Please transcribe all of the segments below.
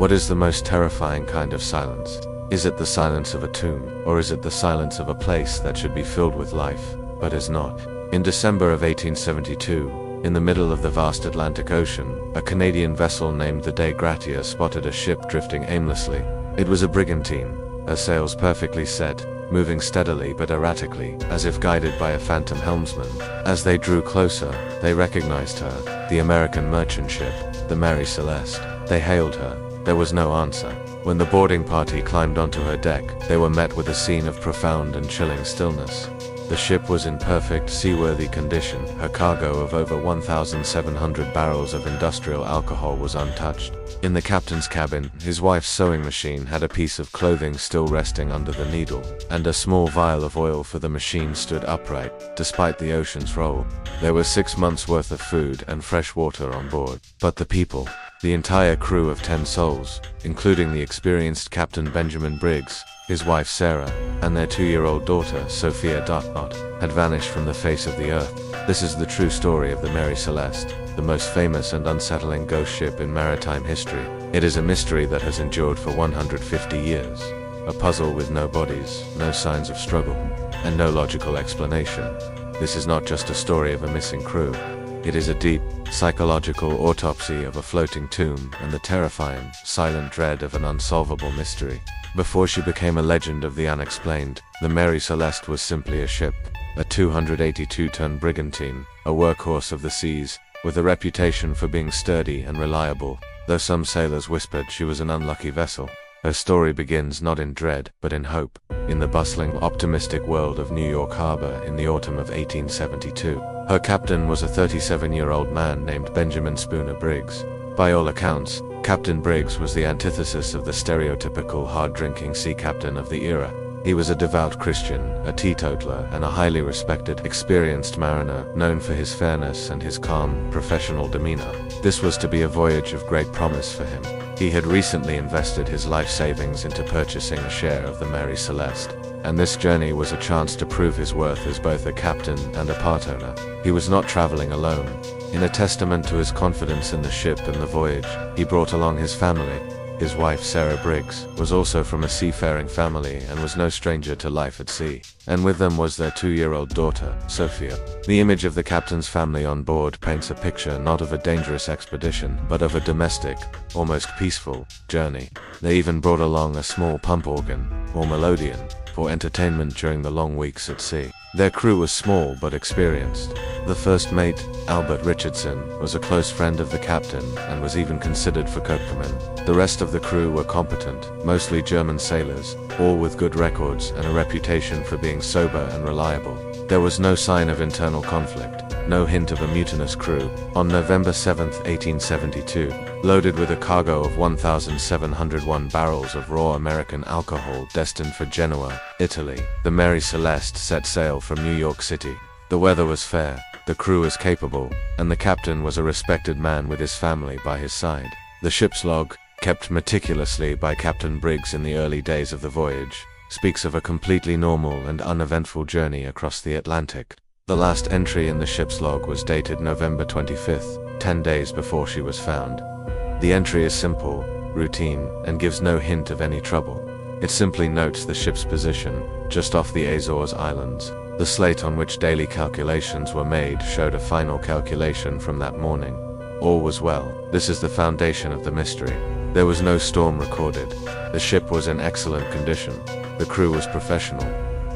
What is the most terrifying kind of silence? Is it the silence of a tomb, or is it the silence of a place that should be filled with life, but is not? In December of 1872, in the middle of the vast Atlantic Ocean, a Canadian vessel named the Dei Gratia spotted a ship drifting aimlessly. It was a brigantine, her sails perfectly set, moving steadily but erratically, as if guided by a phantom helmsman. As they drew closer, they recognized her, the American merchant ship, the Mary Celeste. They hailed her. There was no answer. When the boarding party climbed onto her deck, they were met with a scene of profound and chilling stillness. The ship was in perfect, seaworthy condition. Her cargo of over 1,700 barrels of industrial alcohol was untouched. In the captain's cabin, his wife's sewing machine had a piece of clothing still resting under the needle, and a small vial of oil for the machine stood upright, despite the ocean's roll. There was 6 months' worth of food and fresh water on board. But the people, the entire crew of 10 souls, including the experienced Captain Benjamin Briggs, his wife Sarah, and their 2-year-old daughter Sophia, had vanished from the face of the earth. This is the true story of the Mary Celeste, the most famous and unsettling ghost ship in maritime history. It is a mystery that has endured for 150 years. A puzzle with no bodies, no signs of struggle, and no logical explanation. This is not just a story of a missing crew. It is a deep, psychological autopsy of a floating tomb and the terrifying, silent dread of an unsolvable mystery. Before she became a legend of the unexplained, the Mary Celeste was simply a ship, a 282-ton brigantine, a workhorse of the seas, with a reputation for being sturdy and reliable, though some sailors whispered she was an unlucky vessel. Her story begins not in dread, but in hope, in the bustling, optimistic world of New York Harbor in the autumn of 1872. Her captain was a 37-year-old man named Benjamin Spooner Briggs. By all accounts, Captain Briggs was the antithesis of the stereotypical hard-drinking sea captain of the era. He was a devout Christian, a teetotaler, and a highly respected, experienced mariner, known for his fairness and his calm, professional demeanor. This was to be a voyage of great promise for him. He had recently invested his life savings into purchasing a share of the Mary Celeste, and this journey was a chance to prove his worth as both a captain and a part owner. He was not traveling alone. In a testament to his confidence in the ship and the voyage, he brought along his family. His wife, Sarah Briggs, was also from a seafaring family and was no stranger to life at sea. And with them was their 2-year-old daughter, Sophia. The image of the captain's family on board paints a picture not of a dangerous expedition, but of a domestic, almost peaceful, journey. They even brought along a small pump organ, or melodeon, for entertainment during the long weeks at sea. Their crew was small but experienced. The first mate, Albert Richardson, was a close friend of the captain and was even considered for cookman. The rest of the crew were competent, mostly German sailors, all with good records and a reputation for being sober and reliable. There was no sign of internal conflict, no hint of a mutinous crew. On November 7, 1872, loaded with a cargo of 1,701 barrels of raw American alcohol destined for Genoa, Italy, the Mary Celeste set sail from New York City. The weather was fair, the crew was capable, and the captain was a respected man with his family by his side. The ship's log, kept meticulously by Captain Briggs in the early days of the voyage, speaks of a completely normal and uneventful journey across the Atlantic. The last entry in the ship's log was dated November 25th, 10 days before she was found. The entry is simple, routine, and gives no hint of any trouble. It simply notes the ship's position, just off the Azores Islands. The slate on which daily calculations were made showed a final calculation from that morning. All was well. This is the foundation of the mystery. There was no storm recorded. The ship was in excellent condition. The crew was professional.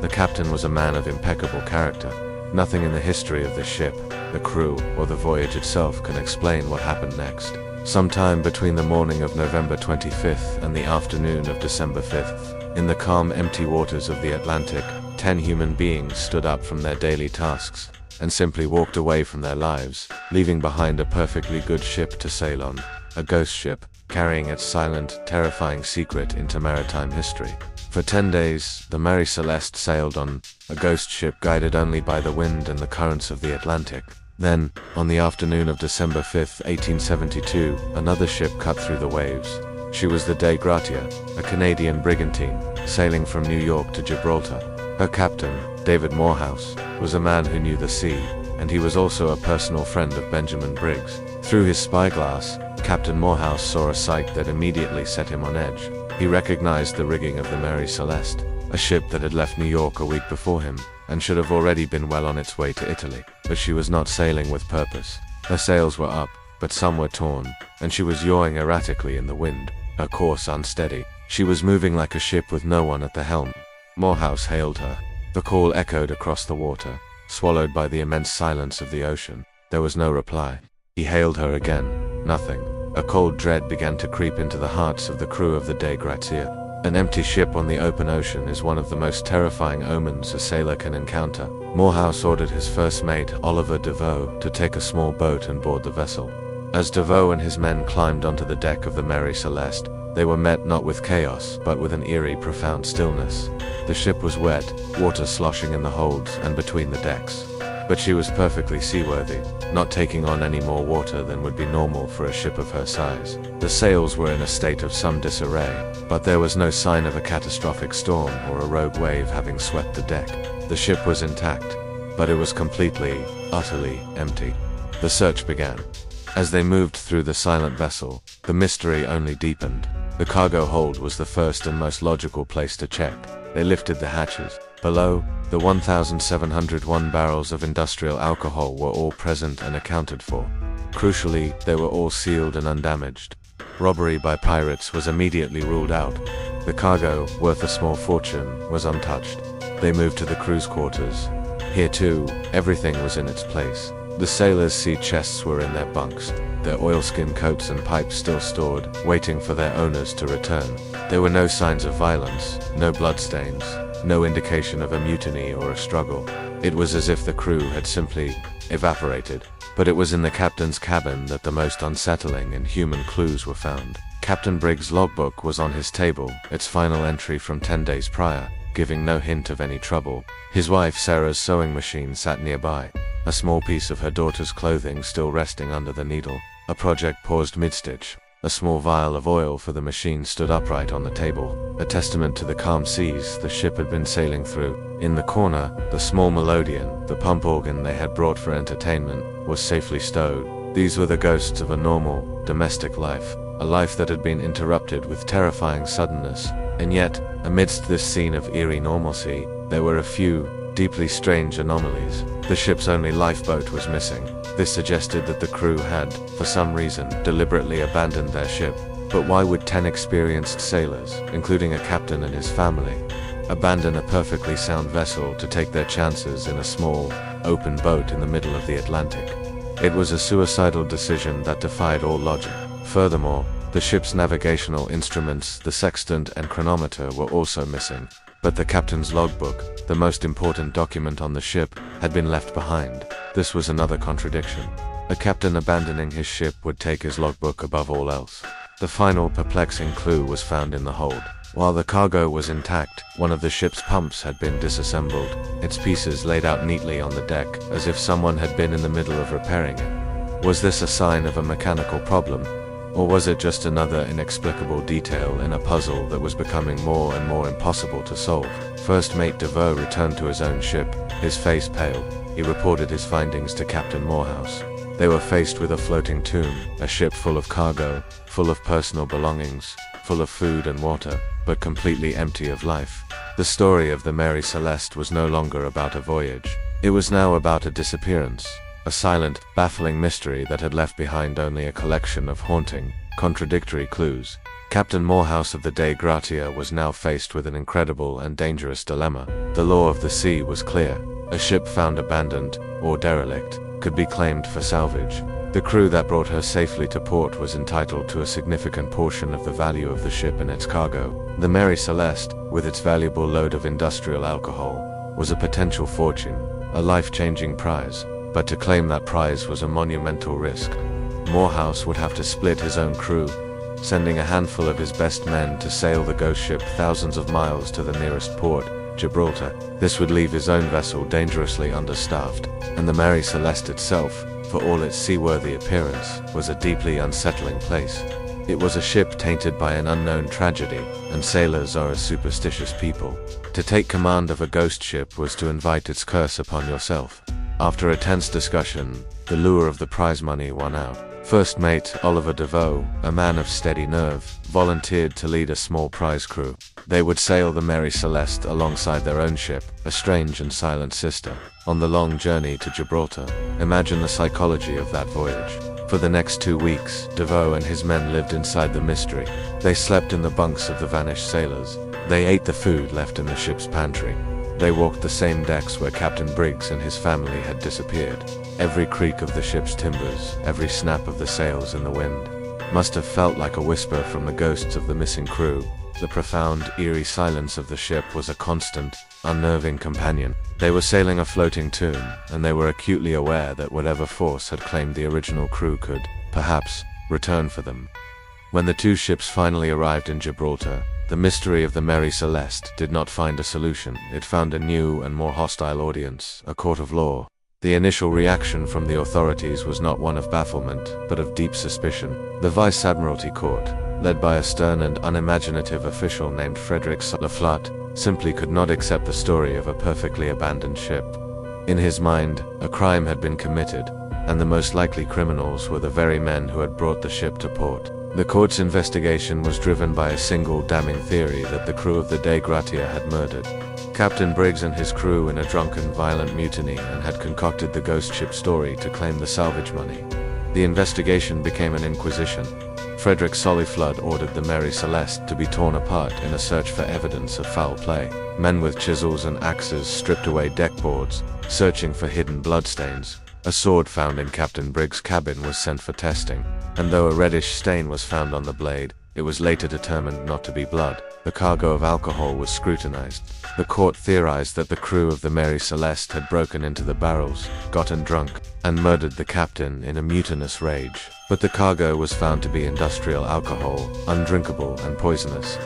The captain was a man of impeccable character. Nothing in the history of the ship, the crew, or the voyage itself can explain what happened next. Sometime between the morning of November 25th and the afternoon of December 5th, in the calm, empty waters of the Atlantic, 10 human beings stood up from their daily tasks and simply walked away from their lives, leaving behind a perfectly good ship to sail on, a ghost ship, carrying its silent, terrifying secret into maritime history. For 10 days, the Mary Celeste sailed on, a ghost ship guided only by the wind and the currents of the Atlantic. Then, on the afternoon of December 5, 1872, another ship cut through the waves. She was the Dei Gratia, a Canadian brigantine, sailing from New York to Gibraltar. Her captain, David Morehouse, was a man who knew the sea, and he was also a personal friend of Benjamin Briggs. Through his spyglass, Captain Morehouse saw a sight that immediately set him on edge. He recognized the rigging of the Mary Celeste, a ship that had left New York a week before him, and should have already been well on its way to Italy. But she was not sailing with purpose. Her sails were up, but some were torn, and she was yawing erratically in the wind, her course unsteady. She was moving like a ship with no one at the helm. Morehouse hailed her. The call echoed across the water, swallowed by the immense silence of the ocean. There was no reply. He hailed her again. Nothing. A cold dread began to creep into the hearts of the crew of the De Grazia. An empty ship on the open ocean is one of the most terrifying omens a sailor can encounter. Morehouse ordered his first mate, Oliver DeVoe, to take a small boat and board the vessel. As DeVoe and his men climbed onto the deck of the Mary Celeste, they were met not with chaos, but with an eerie, profound stillness. The ship was wet, water sloshing in the holds and between the decks. But she was perfectly seaworthy, not taking on any more water than would be normal for a ship of her size. The sails were in a state of some disarray, but there was no sign of a catastrophic storm or a rogue wave having swept the deck. The ship was intact, but it was completely, utterly empty. The search began. As they moved through the silent vessel, the mystery only deepened. The cargo hold was the first and most logical place to check. They lifted the hatches. Below, the 1,701 barrels of industrial alcohol were all present and accounted for. Crucially, they were all sealed and undamaged. Robbery by pirates was immediately ruled out. The cargo, worth a small fortune, was untouched. They moved to the crew's quarters. Here too, everything was in its place. The sailors' sea chests were in their bunks, their oilskin coats and pipes still stored, waiting for their owners to return. There were no signs of violence, no bloodstains, no indication of a mutiny or a struggle. It was as if the crew had simply evaporated. But it was in the captain's cabin that the most unsettling and human clues were found. Captain Briggs' logbook was on his table, its final entry from 10 days prior, giving no hint of any trouble. His wife Sarah's sewing machine sat nearby, a small piece of her daughter's clothing still resting under the needle. A project paused mid-stitch. A small vial of oil for the machine stood upright on the table, a testament to the calm seas the ship had been sailing through. In the corner, the small melodeon, the pump organ they had brought for entertainment, was safely stowed. These were the ghosts of a normal, domestic life, a life that had been interrupted with terrifying suddenness. And yet, amidst this scene of eerie normalcy, there were a few, deeply strange anomalies. The ship's only lifeboat was missing. This suggested that the crew had, for some reason, deliberately abandoned their ship. But why would 10 experienced sailors, including a captain and his family, abandon a perfectly sound vessel to take their chances in a small, open boat in the middle of the Atlantic? It was a suicidal decision that defied all logic. Furthermore, the ship's navigational instruments, the sextant and chronometer, were also missing. But the captain's logbook, the most important document on the ship, had been left behind. This was another contradiction. A captain abandoning his ship would take his logbook above all else. The final perplexing clue was found in the hold. While the cargo was intact, one of the ship's pumps had been disassembled, its pieces laid out neatly on the deck, as if someone had been in the middle of repairing it. Was this a sign of a mechanical problem? Or was it just another inexplicable detail in a puzzle that was becoming more and more impossible to solve? First Mate DeVoe returned to his own ship, his face pale. He reported his findings to Captain Morehouse. They were faced with a floating tomb, a ship full of cargo, full of personal belongings, full of food and water, but completely empty of life. The story of the Mary Celeste was no longer about a voyage. It was now about a disappearance. A silent, baffling mystery that had left behind only a collection of haunting, contradictory clues. Captain Morehouse of the De Grazia was now faced with an incredible and dangerous dilemma. The law of the sea was clear. A ship found abandoned, or derelict, could be claimed for salvage. The crew that brought her safely to port was entitled to a significant portion of the value of the ship and its cargo. The Mary Celeste, with its valuable load of industrial alcohol, was a potential fortune, a life-changing prize. But to claim that prize was a monumental risk. Morehouse would have to split his own crew, sending a handful of his best men to sail the ghost ship thousands of miles to the nearest port, Gibraltar. This would leave his own vessel dangerously understaffed, and the Mary Celeste itself, for all its seaworthy appearance, was a deeply unsettling place. It was a ship tainted by an unknown tragedy, and sailors are a superstitious people. To take command of a ghost ship was to invite its curse upon yourself. After a tense discussion, the lure of the prize money won out. First mate Oliver DeVoe, a man of steady nerve, volunteered to lead a small prize crew. They would sail the Mary Celeste alongside their own ship, a strange and silent sister, on the long journey to Gibraltar. Imagine the psychology of that voyage. For the next 2 weeks, DeVoe and his men lived inside the mystery. They slept in the bunks of the vanished sailors. They ate the food left in the ship's pantry. They walked the same decks where Captain Briggs and his family had disappeared. Every creak of the ship's timbers, every snap of the sails in the wind, must have felt like a whisper from the ghosts of the missing crew. The profound, eerie silence of the ship was a constant, unnerving companion. They were sailing a floating tomb, and they were acutely aware that whatever force had claimed the original crew could, perhaps, return for them. When the two ships finally arrived in Gibraltar, the mystery of the Mary Celeste did not find a solution. It found a new and more hostile audience, a court of law. The initial reaction from the authorities was not one of bafflement, but of deep suspicion. The Vice Admiralty Court, led by a stern and unimaginative official named Frederick Laflatte, simply could not accept the story of a perfectly abandoned ship. In his mind, a crime had been committed, and the most likely criminals were the very men who had brought the ship to port. The court's investigation was driven by a single damning theory that the crew of the Dei Gratia had murdered Captain Briggs and his crew in a drunken, violent mutiny and had concocted the ghost ship story to claim the salvage money. The investigation became an inquisition. Frederick Soliflood ordered the Mary Celeste to be torn apart in a search for evidence of foul play. Men with chisels and axes stripped away deckboards, searching for hidden bloodstains. A sword found in Captain Briggs' cabin was sent for testing, and though a reddish stain was found on the blade, it was later determined not to be blood. The cargo of alcohol was scrutinized. The court theorized that the crew of the Mary Celeste had broken into the barrels, gotten drunk, and murdered the captain in a mutinous rage. But the cargo was found to be industrial alcohol, undrinkable and poisonous.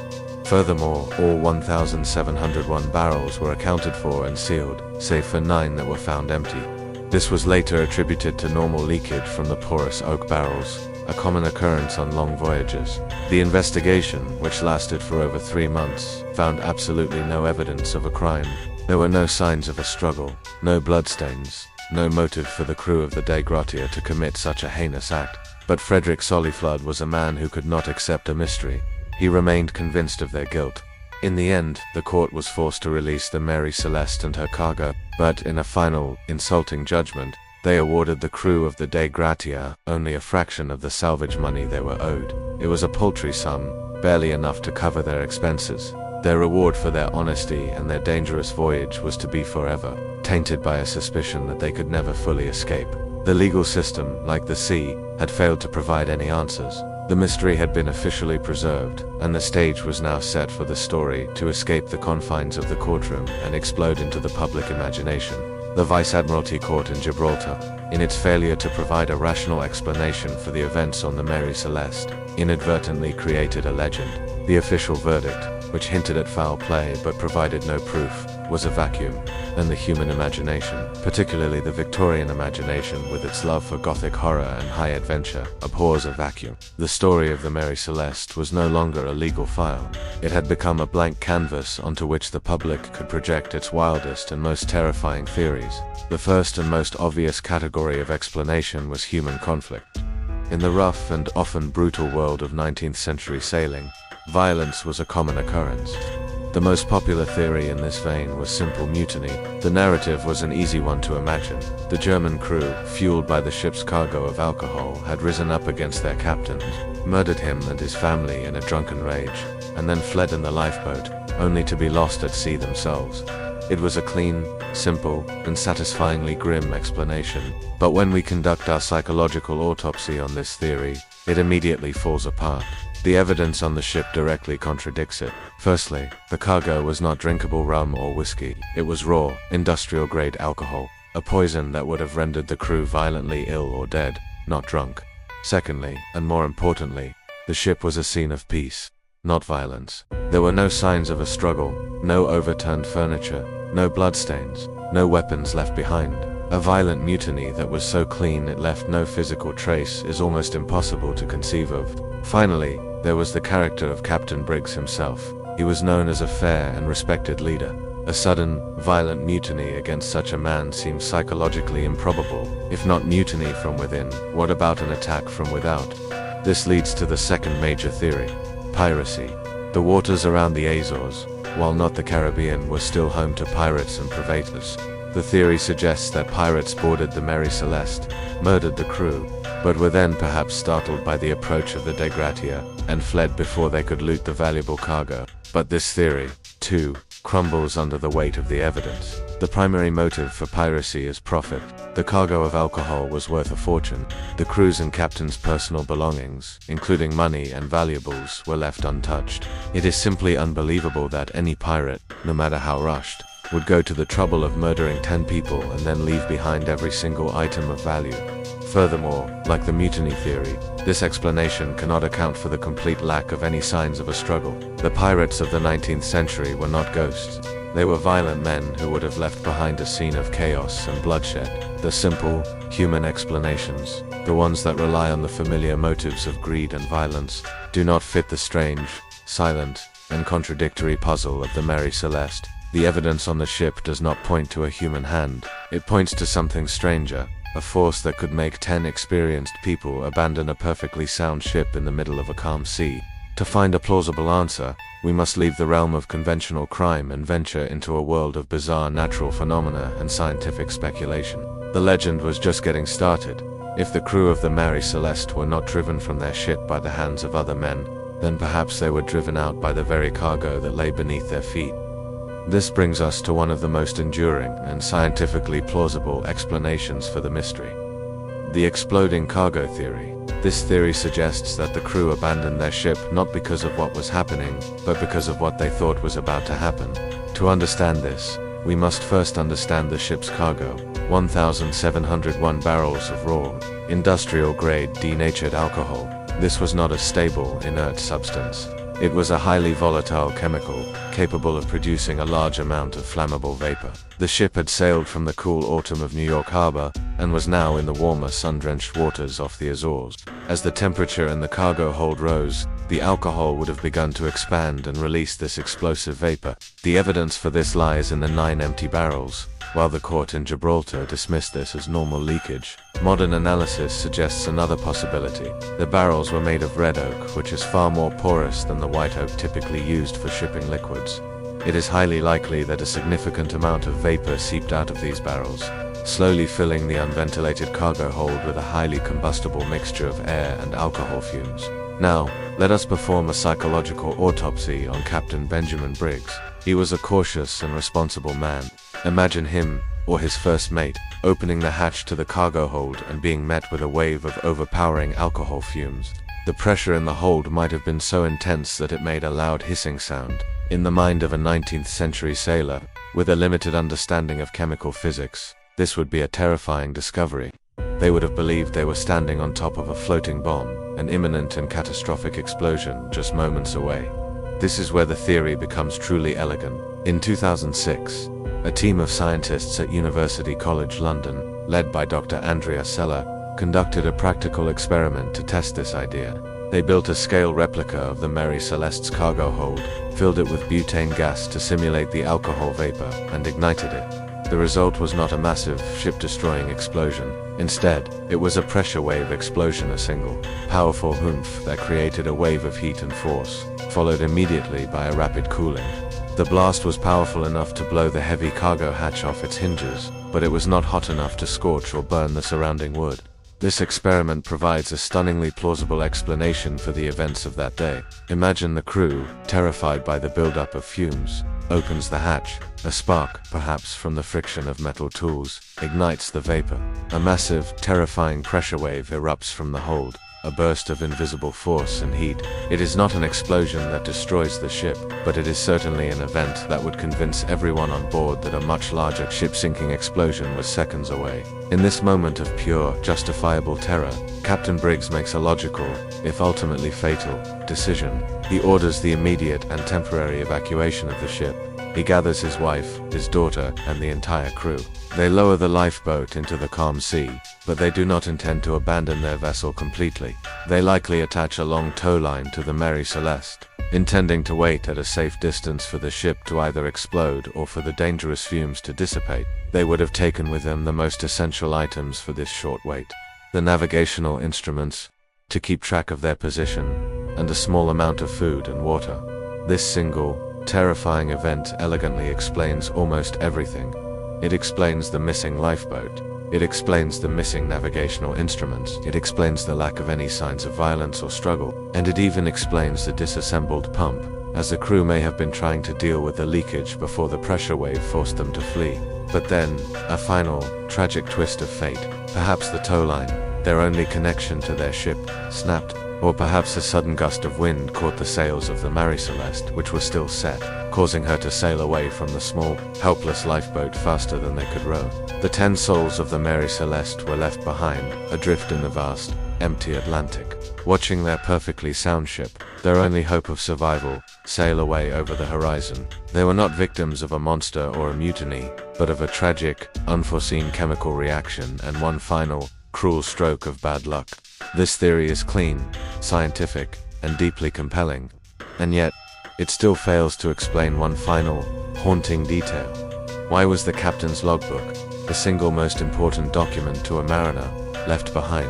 Furthermore, all 1,701 barrels were accounted for and sealed, save for 9 that were found empty. This was later attributed to normal leakage from the porous oak barrels, a common occurrence on long voyages. The investigation, which lasted for over 3 months, found absolutely no evidence of a crime. There were no signs of a struggle, no bloodstains, no motive for the crew of the Dei Gratia to commit such a heinous act. But Frederick Soliflood was a man who could not accept a mystery. He remained convinced of their guilt. In the end, the court was forced to release the Mary Celeste and her cargo, but in a final, insulting judgment, they awarded the crew of the Dei Gratia only a fraction of the salvage money they were owed. It was a paltry sum, barely enough to cover their expenses. Their reward for their honesty and their dangerous voyage was to be forever tainted by a suspicion that they could never fully escape. The legal system, like the sea, had failed to provide any answers. The mystery had been officially preserved, and the stage was now set for the story to escape the confines of the courtroom and explode into the public imagination. The Vice Admiralty Court in Gibraltar, in its failure to provide a rational explanation for the events on the Mary Celeste, inadvertently created a legend. The official verdict, which hinted at foul play but provided no proof, was a vacuum, and the human imagination, particularly the Victorian imagination with its love for gothic horror and high adventure, abhors a vacuum. The story of the Mary Celeste was no longer a legal file. It had become a blank canvas onto which the public could project its wildest and most terrifying theories. The first and most obvious category of explanation was human conflict. In the rough and often brutal world of 19th century sailing, violence was a common occurrence. The most popular theory in this vein was simple mutiny. The narrative was an easy one to imagine. The German crew, fueled by the ship's cargo of alcohol, had risen up against their captain, murdered him and his family in a drunken rage, and then fled in the lifeboat, only to be lost at sea themselves. It was a clean, simple, and satisfyingly grim explanation. But when we conduct our psychological autopsy on this theory, it immediately falls apart. The evidence on the ship directly contradicts it. Firstly, the cargo was not drinkable rum or whiskey. It was raw, industrial-grade alcohol, a poison that would have rendered the crew violently ill or dead, not drunk. Secondly, and more importantly, the ship was a scene of peace, not violence. There were no signs of a struggle, no overturned furniture, no bloodstains, no weapons left behind. A violent mutiny that was so clean it left no physical trace is almost impossible to conceive of. Finally, there was the character of Captain Briggs himself. He was known as a fair and respected leader, A sudden, violent mutiny against such a man seems psychologically improbable. If not mutiny from within, what about an attack from without? This leads to the second major theory: piracy. The waters around the Azores, while not the Caribbean, were still home to pirates and privateers. The theory suggests that pirates boarded the Mary Celeste, murdered the crew, but were then perhaps startled by the approach of the De Gratia, and fled before they could loot the valuable cargo. But this theory, too, crumbles under the weight of the evidence. The primary motive for piracy is profit. The cargo of alcohol was worth a fortune. The crew's and captain's personal belongings, including money and valuables, were left untouched. It is simply unbelievable that any pirate, no matter how rushed, would go to the trouble of murdering 10 people and then leave behind every single item of value. Furthermore, like the mutiny theory, this explanation cannot account for the complete lack of any signs of a struggle. The pirates of the 19th century were not ghosts. They were violent men who would have left behind a scene of chaos and bloodshed. The simple, human explanations, the ones that rely on the familiar motives of greed and violence, do not fit the strange, silent, and contradictory puzzle of the Mary Celeste. The evidence on the ship does not point to a human hand. It points to something stranger, a force that could make 10 experienced people abandon a perfectly sound ship in the middle of a calm sea. To find a plausible answer, we must leave the realm of conventional crime and venture into a world of bizarre natural phenomena and scientific speculation. The legend was just getting started. If the crew of the Mary Celeste were not driven from their ship by the hands of other men, then perhaps they were driven out by the very cargo that lay beneath their feet. This brings us to one of the most enduring and scientifically plausible explanations for the mystery: the exploding cargo theory. This theory suggests that the crew abandoned their ship not because of what was happening, but because of what they thought was about to happen. To understand this, we must first understand the ship's cargo: 1,701 barrels of raw, industrial-grade denatured alcohol. This was not a stable, inert substance. It was a highly volatile chemical, capable of producing a large amount of flammable vapor. The ship had sailed from the cool autumn of New York Harbor, and was now in the warmer, sun-drenched waters off the Azores. As the temperature in the cargo hold rose, the alcohol would have begun to expand and release this explosive vapor. The evidence for this lies in the 9 empty barrels. While the court in Gibraltar dismissed this as normal leakage, modern analysis suggests another possibility. The barrels were made of red oak, which is far more porous than the white oak typically used for shipping liquids. It is highly likely that a significant amount of vapor seeped out of these barrels, slowly filling the unventilated cargo hold with a highly combustible mixture of air and alcohol fumes. Now, let us perform a psychological autopsy on Captain Benjamin Briggs. He was a cautious and responsible man. Imagine him, or his first mate, opening the hatch to the cargo hold and being met with a wave of overpowering alcohol fumes. The pressure in the hold might have been so intense that it made a loud hissing sound. In the mind of a 19th century sailor, with a limited understanding of chemical physics, this would be a terrifying discovery. They would have believed they were standing on top of a floating bomb, an imminent and catastrophic explosion just moments away. This is where the theory becomes truly elegant. In 2006, a team of scientists at University College London, led by Dr. Andrea Sella, conducted a practical experiment to test this idea. They built a scale replica of the Mary Celeste's cargo hold, filled it with butane gas to simulate the alcohol vapor, and ignited it. The result was not a massive, ship-destroying explosion. Instead, it was a pressure wave explosion, a single, powerful oomph that created a wave of heat and force, followed immediately by a rapid cooling. The blast was powerful enough to blow the heavy cargo hatch off its hinges, but it was not hot enough to scorch or burn the surrounding wood. This experiment provides a stunningly plausible explanation for the events of that day. Imagine the crew, terrified by the buildup of fumes, opens the hatch. A spark, perhaps from the friction of metal tools, ignites the vapor. A massive, terrifying pressure wave erupts from the hold, a burst of invisible force and heat. It is not an explosion that destroys the ship, but it is certainly an event that would convince everyone on board that a much larger ship-sinking explosion was seconds away. In this moment of pure, justifiable terror, Captain Briggs makes a logical, if ultimately fatal, decision. He orders the immediate and temporary evacuation of the ship. He gathers his wife, his daughter, and the entire crew. They lower the lifeboat into the calm sea, but they do not intend to abandon their vessel completely. They likely attach a long tow line to the Mary Celeste, intending to wait at a safe distance for the ship to either explode or for the dangerous fumes to dissipate. They would have taken with them the most essential items for this short wait: the navigational instruments, to keep track of their position, and a small amount of food and water. This single, terrifying event elegantly explains almost everything. It explains the missing lifeboat. It explains the missing navigational instruments. It explains the lack of any signs of violence or struggle. And it even explains the disassembled pump, as the crew may have been trying to deal with the leakage before the pressure wave forced them to flee. But then, a final, tragic twist of fate. Perhaps the tow line, their only connection to their ship, snapped. Or perhaps a sudden gust of wind caught the sails of the Mary Celeste, which were still set, causing her to sail away from the small, helpless lifeboat faster than they could row. The 10 souls of the Mary Celeste were left behind, adrift in the vast, empty Atlantic, watching their perfectly sound ship, their only hope of survival, sail away over the horizon. They were not victims of a monster or a mutiny, but of a tragic, unforeseen chemical reaction and one final, cruel stroke of bad luck. This theory is clean, scientific, and deeply compelling, and yet, it still fails to explain one final, haunting detail. Why was the captain's logbook, the single most important document to a mariner, left behind?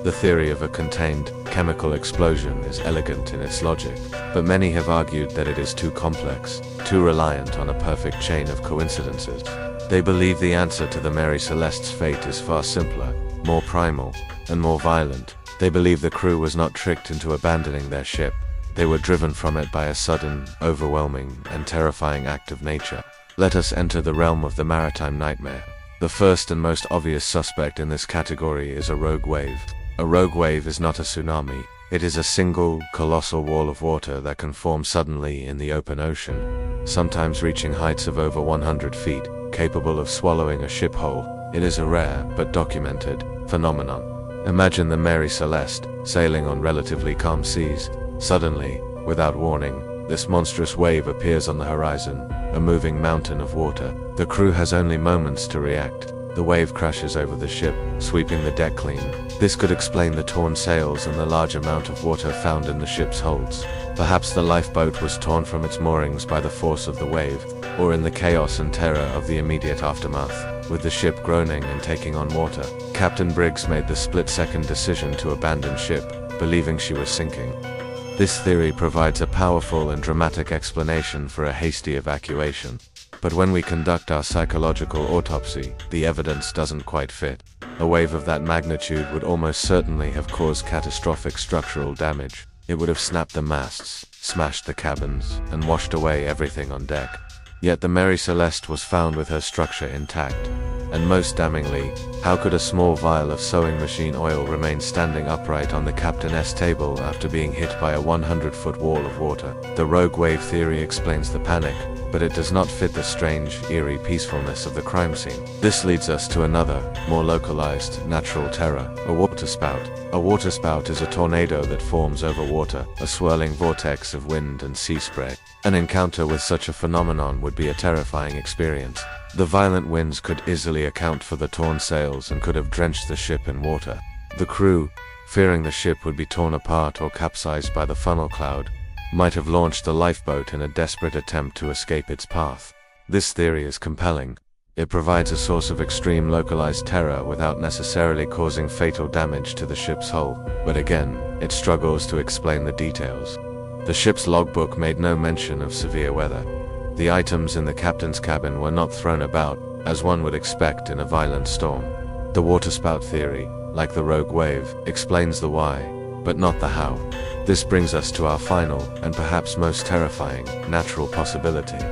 The theory of a contained, chemical explosion is elegant in its logic, but many have argued that it is too complex, too reliant on a perfect chain of coincidences. They believe the answer to the Mary Celeste's fate is far simpler, more primal, and more violent. They believe the crew was not tricked into abandoning their ship. They were driven from it by a sudden, overwhelming, and terrifying act of nature. Let us enter the realm of the maritime nightmare. The first and most obvious suspect in this category is a rogue wave. A rogue wave is not a tsunami. It is a single, colossal wall of water that can form suddenly in the open ocean, sometimes reaching heights of over 100 feet, capable of swallowing a ship whole. It is a rare, but documented, phenomenon. Imagine the Mary Celeste, sailing on relatively calm seas. Suddenly, without warning, this monstrous wave appears on the horizon, a moving mountain of water. The crew has only moments to react. The wave crashes over the ship, sweeping the deck clean. This could explain the torn sails and the large amount of water found in the ship's holds. Perhaps the lifeboat was torn from its moorings by the force of the wave, or in the chaos and terror of the immediate aftermath. With the ship groaning and taking on water, Captain Briggs made the split-second decision to abandon ship, believing she was sinking. This theory provides a powerful and dramatic explanation for a hasty evacuation. But when we conduct our psychological autopsy, the evidence doesn't quite fit. A wave of that magnitude would almost certainly have caused catastrophic structural damage. It would have snapped the masts, smashed the cabins, and washed away everything on deck. Yet the Mary Celeste was found with her structure intact. And most damningly, how could a small vial of sewing machine oil remain standing upright on the captain's table after being hit by a 100-foot wall of water? The rogue wave theory explains the panic, but it does not fit the strange, eerie peacefulness of the crime scene. This leads us to another, more localized, natural terror: a waterspout. A waterspout is a tornado that forms over water, a swirling vortex of wind and sea spray. An encounter with such a phenomenon would be a terrifying experience. The violent winds could easily account for the torn sails and could have drenched the ship in water. The crew, fearing the ship would be torn apart or capsized by the funnel cloud, might have launched the lifeboat in a desperate attempt to escape its path. This theory is compelling. It provides a source of extreme localized terror without necessarily causing fatal damage to the ship's hull, but again, it struggles to explain the details. The ship's logbook made no mention of severe weather. The items in the captain's cabin were not thrown about, as one would expect in a violent storm. The waterspout theory, like the rogue wave, explains the why, but not the how. This brings us to our final, and perhaps most terrifying, natural possibility.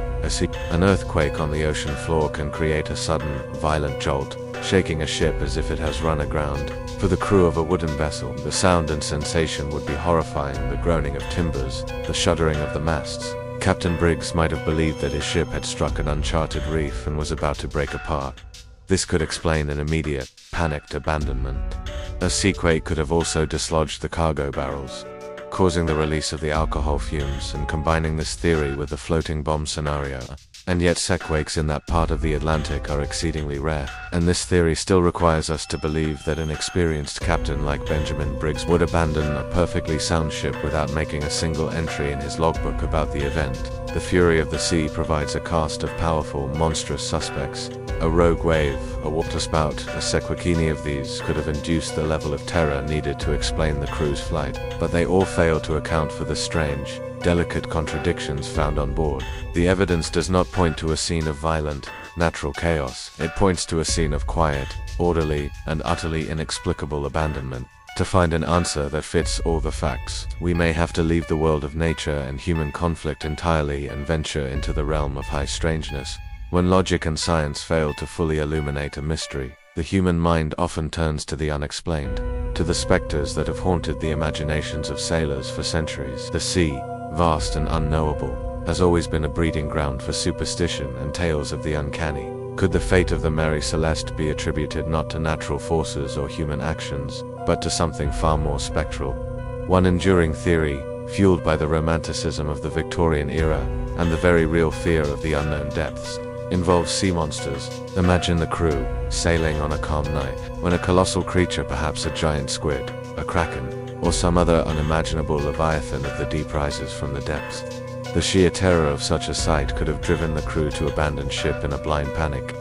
An earthquake on the ocean floor can create a sudden, violent jolt, shaking a ship as if it has run aground. For the crew of a wooden vessel, the sound and sensation would be horrifying: the groaning of timbers, the shuddering of the masts. Captain Briggs might have believed that his ship had struck an uncharted reef and was about to break apart. This could explain an immediate, panicked abandonment. A seaquake could have also dislodged the cargo barrels. causing the release of the alcohol fumes and combining this theory with the floating bomb scenario. And yet seaquakes in that part of the Atlantic are exceedingly rare, and this theory still requires us to believe that an experienced captain like Benjamin Briggs would abandon a perfectly sound ship without making a single entry in his logbook about the event. The fury of the sea provides a cast of powerful, monstrous suspects. A rogue wave, a waterspout, a seaquake. Any of these could have induced the level of terror needed to explain the crew's flight, but they all fail to account for the strange, delicate contradictions found on board. The evidence does not point to a scene of violent, natural chaos. It points to a scene of quiet, orderly, and utterly inexplicable abandonment. To find an answer that fits all the facts, we may have to leave the world of nature and human conflict entirely and venture into the realm of high strangeness. When logic and science fail to fully illuminate a mystery, the human mind often turns to the unexplained, to the specters that have haunted the imaginations of sailors for centuries. The sea, vast and unknowable, has always been a breeding ground for superstition and tales of the uncanny. Could the fate of the Mary Celeste be attributed not to natural forces or human actions, but to something far more spectral? One enduring theory, fueled by the romanticism of the Victorian era and the very real fear of the unknown depths, involves sea monsters. Imagine the crew, sailing on a calm night, when a colossal creature, perhaps a giant squid, a kraken, or some other unimaginable leviathan of the deep rises from the depths. The sheer terror of such a sight could have driven the crew to abandon ship in a blind panic,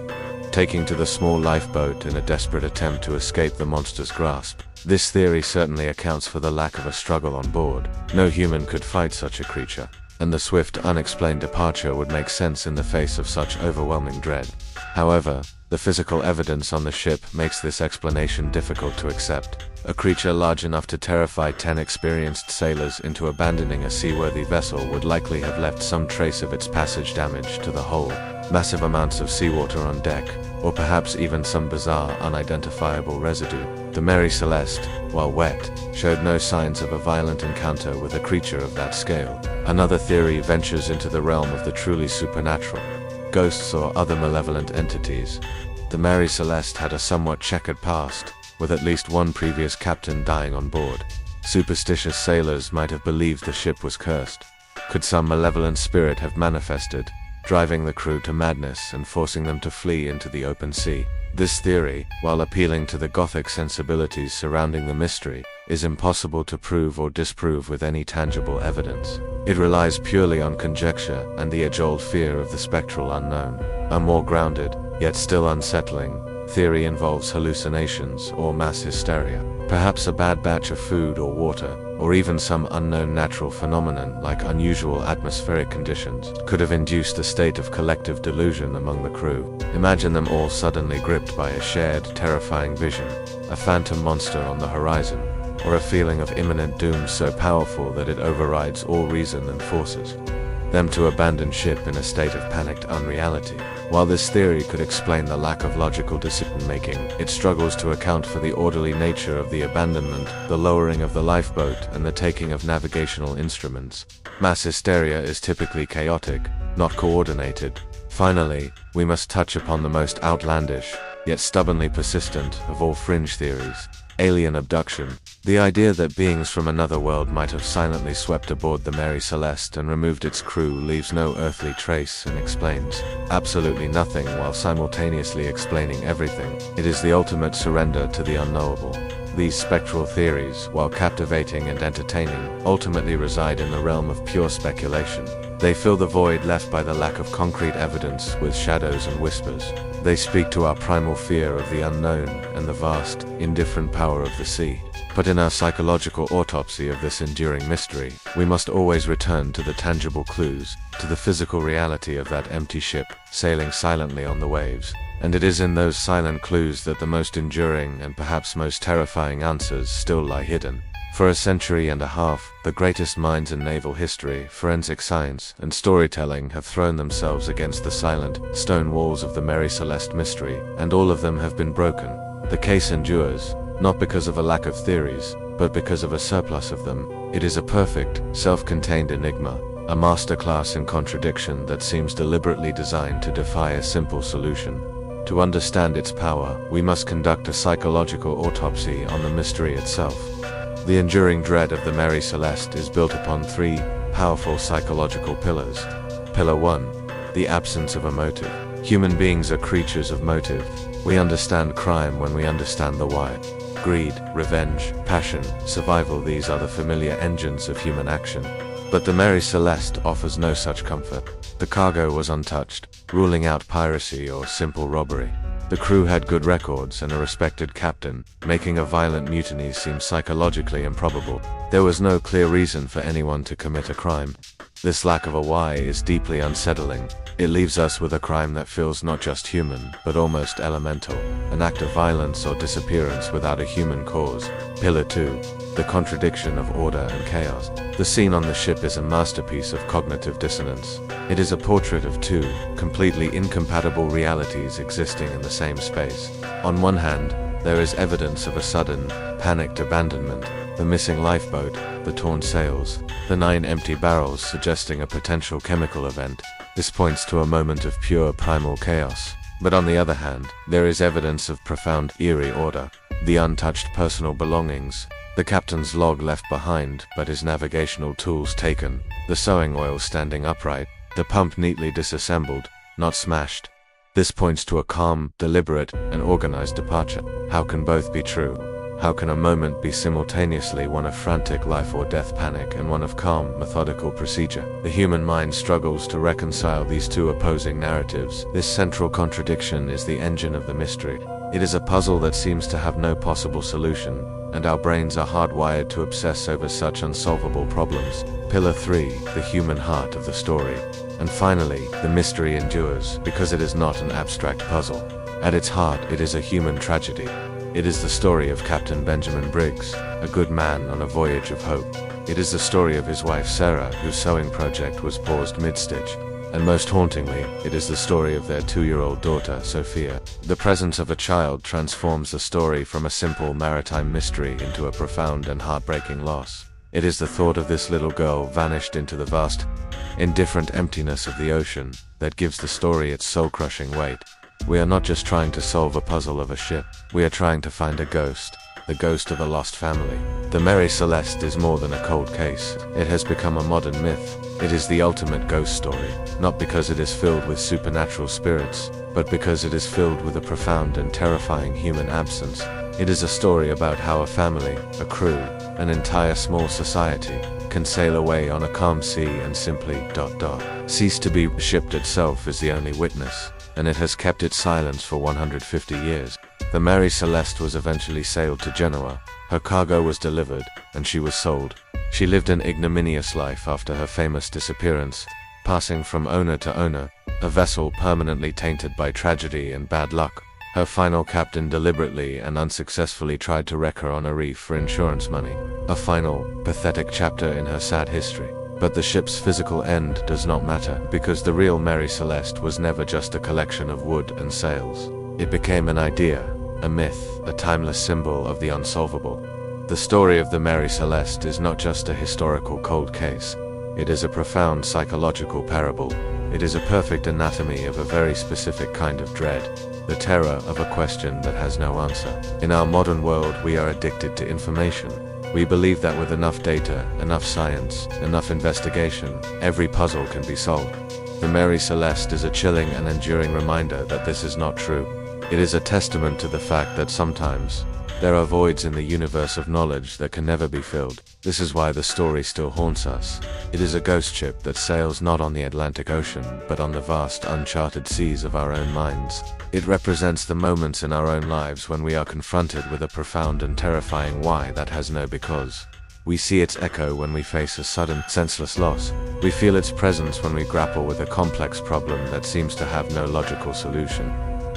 taking to the small lifeboat in a desperate attempt to escape the monster's grasp. This theory certainly accounts for the lack of a struggle on board. No human could fight such a creature, and the swift, unexplained departure would make sense in the face of such overwhelming dread. However, the physical evidence on the ship makes this explanation difficult to accept. A creature large enough to terrify 10 experienced sailors into abandoning a seaworthy vessel would likely have left some trace of its passage damage to the hull, massive amounts of seawater on deck, or perhaps even some bizarre, unidentifiable residue. The Mary Celeste, while wet, showed no signs of a violent encounter with a creature of that scale. Another theory ventures into the realm of the truly supernatural, ghosts or other malevolent entities. The Mary Celeste had a somewhat checkered past, with at least one previous captain dying on board. Superstitious sailors might have believed the ship was cursed. Could some malevolent spirit have manifested, driving the crew to madness and forcing them to flee into the open sea? This theory, while appealing to the Gothic sensibilities surrounding the mystery, is impossible to prove or disprove with any tangible evidence. It relies purely on conjecture and the age-old fear of the spectral unknown. A more grounded, yet still unsettling, theory involves hallucinations or mass hysteria. Perhaps a bad batch of food or water, or even some unknown natural phenomenon like unusual atmospheric conditions, could have induced a state of collective delusion among the crew. Imagine them all suddenly gripped by a shared, terrifying vision, a phantom monster on the horizon, or a feeling of imminent doom so powerful that it overrides all reason and forces them to abandon ship in a state of panicked unreality. While this theory could explain the lack of logical decision-making, it struggles to account for the orderly nature of the abandonment, the lowering of the lifeboat, and the taking of navigational instruments. Mass hysteria is typically chaotic, not coordinated. Finally, we must touch upon the most outlandish, yet stubbornly persistent, of all fringe theories: alien abduction. The idea that beings from another world might have silently swept aboard the Mary Celeste and removed its crew leaves no earthly trace and explains absolutely nothing while simultaneously explaining everything. It is the ultimate surrender to the unknowable. These spectral theories, while captivating and entertaining, ultimately reside in the realm of pure speculation. They fill the void left by the lack of concrete evidence with shadows and whispers. They speak to our primal fear of the unknown and the vast, indifferent power of the sea. But in our psychological autopsy of this enduring mystery, we must always return to the tangible clues, to the physical reality of that empty ship, sailing silently on the waves. And it is in those silent clues that the most enduring and perhaps most terrifying answers still lie hidden. For a century and a half, the greatest minds in naval history, forensic science, and storytelling have thrown themselves against the silent, stone walls of the Mary Celeste mystery, and all of them have been broken. The case endures, not because of a lack of theories, but because of a surplus of them. It is a perfect, self-contained enigma, a masterclass in contradiction that seems deliberately designed to defy a simple solution. To understand its power, we must conduct a psychological autopsy on the mystery itself. The enduring dread of the Mary Celeste is built upon three powerful psychological pillars. Pillar 1. The absence of a motive. Human beings are creatures of motive. We understand crime when we understand the why. Greed, revenge, passion, survival, these are the familiar engines of human action. But the Mary Celeste offers no such comfort. The cargo was untouched, ruling out piracy or simple robbery. The crew had good records and a respected captain, making a violent mutiny seem psychologically improbable. There was no clear reason for anyone to commit a crime. This lack of a why is deeply unsettling. It leaves us with a crime that feels not just human, but almost elemental, an act of violence or disappearance without a human cause. Pillar 2. The contradiction of order and chaos. The scene on the ship is a masterpiece of cognitive dissonance. It is a portrait of two completely incompatible realities existing in the same space. On one hand, there is evidence of a sudden, panicked abandonment, the missing lifeboat, the torn sails, the 9 empty barrels suggesting a potential chemical event. This points to a moment of pure primal chaos. But on the other hand, there is evidence of profound, eerie order. The untouched personal belongings, the captain's log left behind but his navigational tools taken, the sewing oil standing upright, the pump neatly disassembled, not smashed. This points to a calm, deliberate, and organized departure. How can both be true? How can a moment be simultaneously one of frantic life or death panic and one of calm, methodical procedure? The human mind struggles to reconcile these two opposing narratives. This central contradiction is the engine of the mystery. It is a puzzle that seems to have no possible solution, and our brains are hardwired to obsess over such unsolvable problems. Pillar 3. The human heart of the story. And finally, the mystery endures because it is not an abstract puzzle. At its heart, it is a human tragedy. It is the story of Captain Benjamin Briggs, a good man on a voyage of hope. It is the story of his wife Sarah, whose sewing project was paused mid-stitch. And most hauntingly, it is the story of their 2-year-old daughter, Sophia. The presence of a child transforms the story from a simple maritime mystery into a profound and heartbreaking loss. It is the thought of this little girl vanished into the vast, indifferent emptiness of the ocean that gives the story its soul-crushing weight. We are not just trying to solve a puzzle of a ship, we are trying to find a ghost, the ghost of a lost family. The Mary Celeste is more than a cold case. It has become a modern myth. It is the ultimate ghost story, not because it is filled with supernatural spirits, but because it is filled with a profound and terrifying human absence. It is a story about how a family, a crew, an entire small society, can sail away on a calm sea and simply ... cease to be. The ship itself is the only witness, and it has kept its silence for 150 years. The Mary Celeste was eventually sailed to Genoa, her cargo was delivered, and she was sold. She lived an ignominious life after her famous disappearance, passing from owner to owner, a vessel permanently tainted by tragedy and bad luck. Her final captain deliberately and unsuccessfully tried to wreck her on a reef for insurance money. A final, pathetic chapter in her sad history. But the ship's physical end does not matter, because the real Mary Celeste was never just a collection of wood and sails. It became an idea, a myth, a timeless symbol of the unsolvable. The story of the Mary Celeste is not just a historical cold case. It is a profound psychological parable. It is a perfect anatomy of a very specific kind of dread, the terror of a question that has no answer. In our modern world, we are addicted to information. We believe that with enough data, enough science, enough investigation, every puzzle can be solved. The Mary Celeste is a chilling and enduring reminder that this is not true. It is a testament to the fact that sometimes there are voids in the universe of knowledge that can never be filled. This is why the story still haunts us. It is a ghost ship that sails not on the Atlantic Ocean, but on the vast, uncharted seas of our own minds. It represents the moments in our own lives when we are confronted with a profound and terrifying why that has no because. We see its echo when we face a sudden, senseless loss. We feel its presence when we grapple with a complex problem that seems to have no logical solution.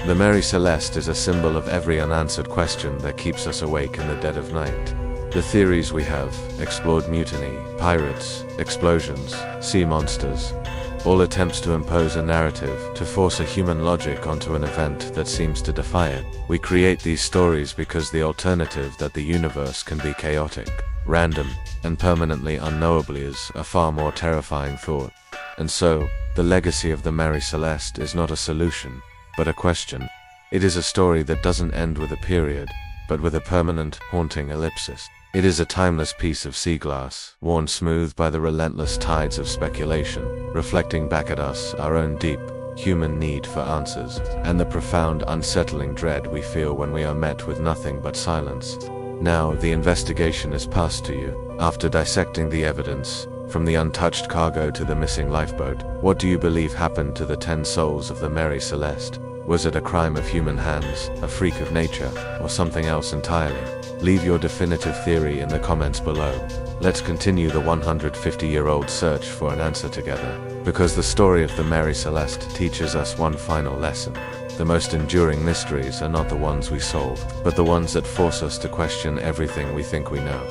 The Mary Celeste is a symbol of every unanswered question that keeps us awake in the dead of night. The theories we have, explored mutiny, pirates, explosions, sea monsters, all attempts to impose a narrative, to force a human logic onto an event that seems to defy it. We create these stories because the alternative that the universe can be chaotic, random, and permanently unknowable is a far more terrifying thought. And so, the legacy of the Mary Celeste is not a solution, but a question. It is a story that doesn't end with a period, but with a permanent, haunting ellipsis. It is a timeless piece of sea glass, worn smooth by the relentless tides of speculation, reflecting back at us our own deep, human need for answers, and the profound, unsettling dread we feel when we are met with nothing but silence. Now, the investigation is passed to you. After dissecting the evidence, from the untouched cargo to the missing lifeboat, what do you believe happened to the 10 souls of the Mary Celeste? Was it a crime of human hands, a freak of nature, or something else entirely? Leave your definitive theory in the comments below. Let's continue the 150-year-old search for an answer together, because the story of the Mary Celeste teaches us one final lesson. The most enduring mysteries are not the ones we solve, but the ones that force us to question everything we think we know.